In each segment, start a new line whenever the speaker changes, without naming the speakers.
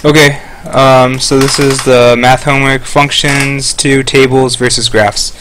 Okay, so this is the math homework, functions to tables versus graphs.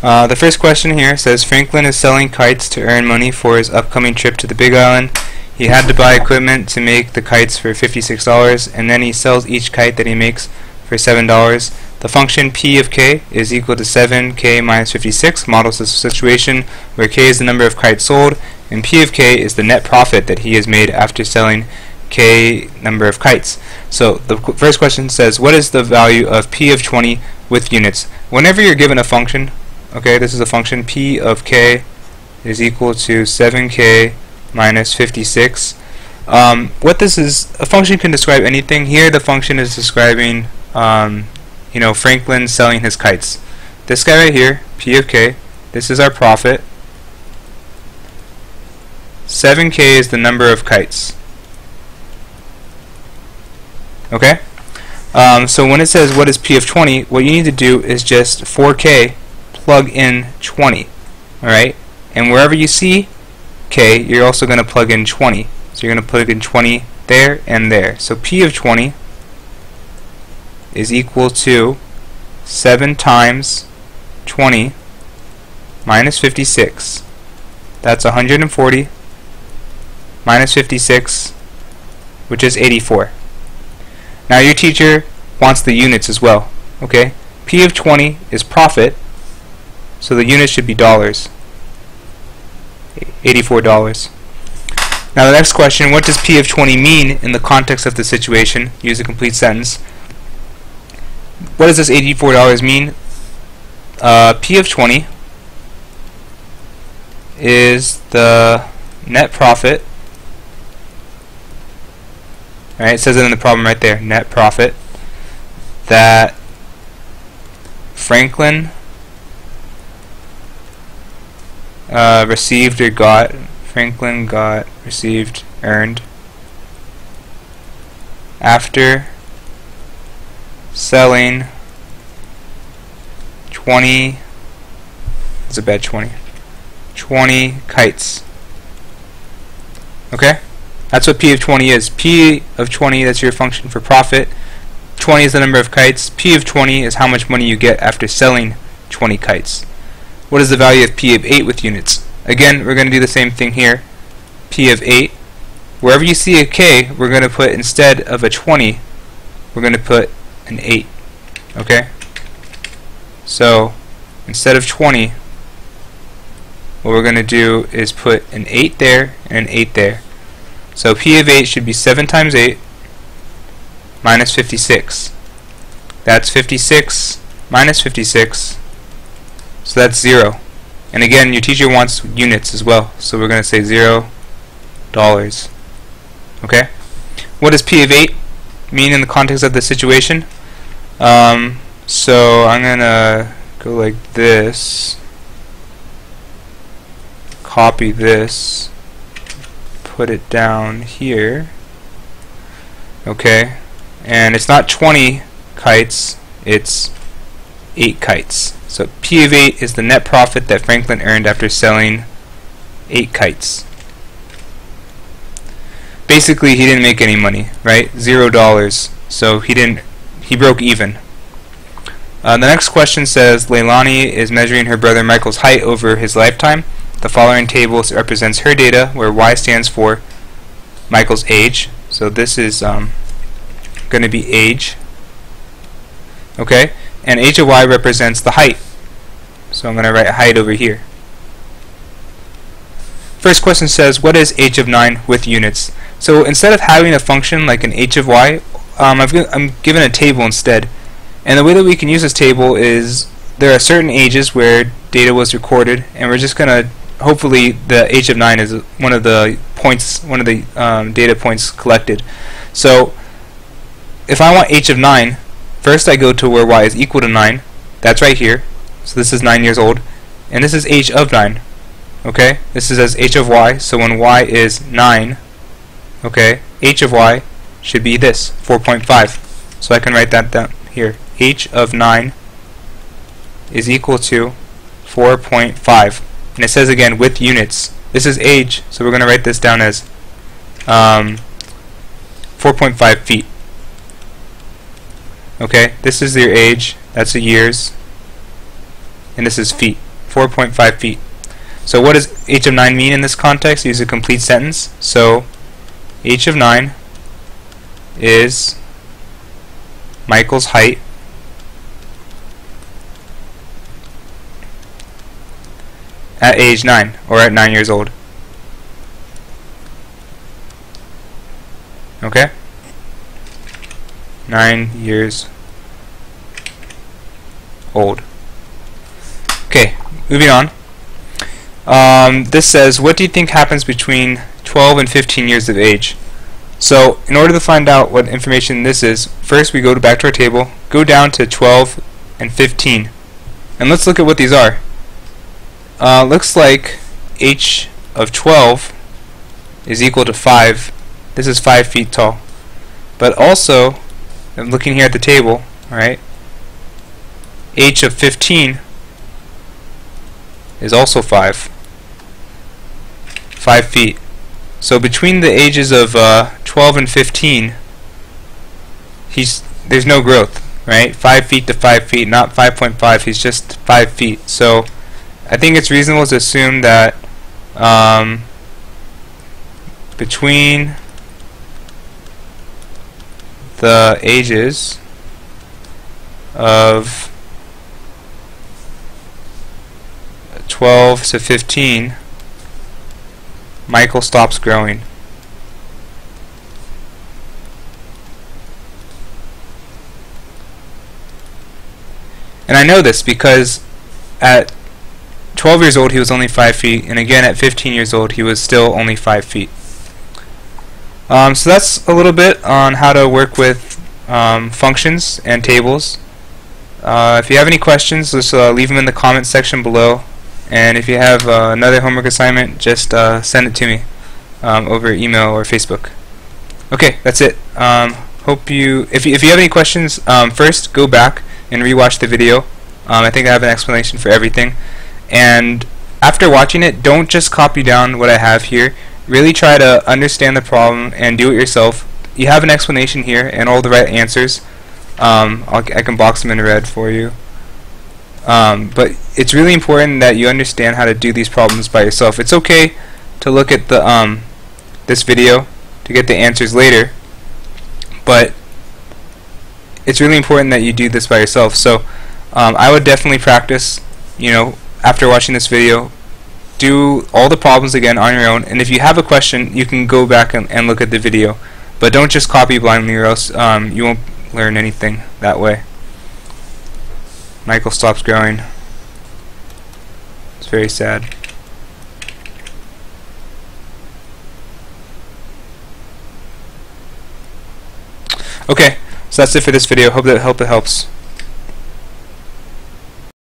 The first question here says Franklin is selling kites to earn money for his upcoming trip to the Big Island. He had to buy equipment to make the kites for $56, and then he sells each kite that he makes for $7. The function p of k is equal to 7k minus 56 models the situation where k is the number of kites sold, and p of k is the net profit that he has made after selling k number of kites. So the first question says, what is the value of p of 20 with units? Whenever you're given a function, okay, this is a function, p of k is equal to 7k minus 56. What this is, a function can describe anything. Here the function is describing Franklin selling his kites. This guy right here, p of k, this is our profit. 7k is the number of kites. Okay? So when it says what is p of 20, what you need to do is just 4k plug in 20. Alright? And wherever you see k, you're also going to plug in 20. So you're going to plug in 20 there and there. So p of 20 is equal to 7 times 20 minus 56. That's 140 minus 56, which is 84. Now your teacher wants the units as well. Okay? P of 20 is profit, so the units should be dollars. $84. Now the next question, what does P of 20 mean in the context of the situation? Use a complete sentence. What does this $84 mean? P of 20 is the net profit. Right, it says it in the problem right there, net profit that Franklin received or got. Franklin got, received, earned after selling 20, it's a bad 20 kites. Okay? That's what p of 20 is. P of 20, that's your function for profit. 20 is the number of kites. P of 20 is how much money you get after selling 20 kites. What is the value of p of 8 with units? Again, we're going to do the same thing here. P of 8. Wherever you see a k, we're going to put, instead of a 20, we're going to put an 8. Okay? So, instead of 20, what we're going to do is put an 8 there and an 8 there. So p of 8 should be 7 times 8 minus 56. That's 56 minus 56. So that's 0. And again, your teacher wants units as well. So we're going to say $0. Okay? What does p of 8 mean in the context of the situation? So I'm going to go like this. Copy this. Put it down here. Okay, and it's not 20 kites, it's 8 kites. So P of 8 is the net profit that Franklin earned after selling 8 kites. Basically, he didn't make any money, right? $0. So he broke even. The next question says Leilani is measuring her brother Michael's height over his lifetime. The following table represents her data, where Y stands for Michael's age. So this is going to be age. Okay? And h of Y represents the height. So I'm going to write height over here. First question says, what is h of 9 with units? So instead of having a function like an h of y, I'm given a table instead. And the way that we can use this table is there are certain ages where data was recorded, and we're just going to, hopefully the h of 9 is one of the points, one of the data points collected. So if I want h of 9, first I go to where y is equal to 9. That's right here. So this is 9 years old. And this is h of 9. Okay? This is as h of y. So when y is 9, okay, h of y should be this, 4.5. So I can write that down here. H of 9 is equal to 4.5. And it says again with units. This is age, so we're going to write this down as 4.5 feet. Okay, this is your age, that's the years, and this is feet, 4.5 feet. So what does h of 9 mean in this context? Use a complete sentence. So h of 9 is Michael's height at age 9, or at 9 years old. Okay? 9 years old. Okay, moving on. This says, what do you think happens between 12 and 15 years of age? So, in order to find out what information this is, first we go back to our table, go down to 12 and 15, and let's look at what these are. Looks like h of 12 is equal to 5. This is 5 feet tall. But also, I'm looking here at the table, alright, h of 15 is also 5 feet. So between the ages of 12 and 15, there's no growth, right? 5 feet to 5 feet, not 5.5. He's just 5 feet. So I think it's reasonable to assume that between the ages of 12 to 15, Michael stops growing. And I know this because at 12 years old he was only 5 feet, and again at 15 years old he was still only 5 feet. So that's a little bit on how to work with functions and tables. If you have any questions, just leave them in the comments section below. And if you have another homework assignment, just send it to me over email or Facebook. Okay, that's it. If you have any questions, first go back and rewatch the video. I think I have an explanation for everything. And after watching it, don't just copy down what I have here. Really try to understand the problem and do it yourself. You have an explanation here and all the right answers. I can box them in red for you. But it's really important that you understand how to do these problems by yourself. It's okay to look at the this video to get the answers later, but it's really important that you do this by yourself. So I would definitely practice, after watching this video, do all the problems again on your own, and if you have a question you can go back and look at the video, but don't just copy blindly, or else you won't learn anything that way. Michael stops growing. It's very sad. Okay, so that's it for this video. Hope it helps.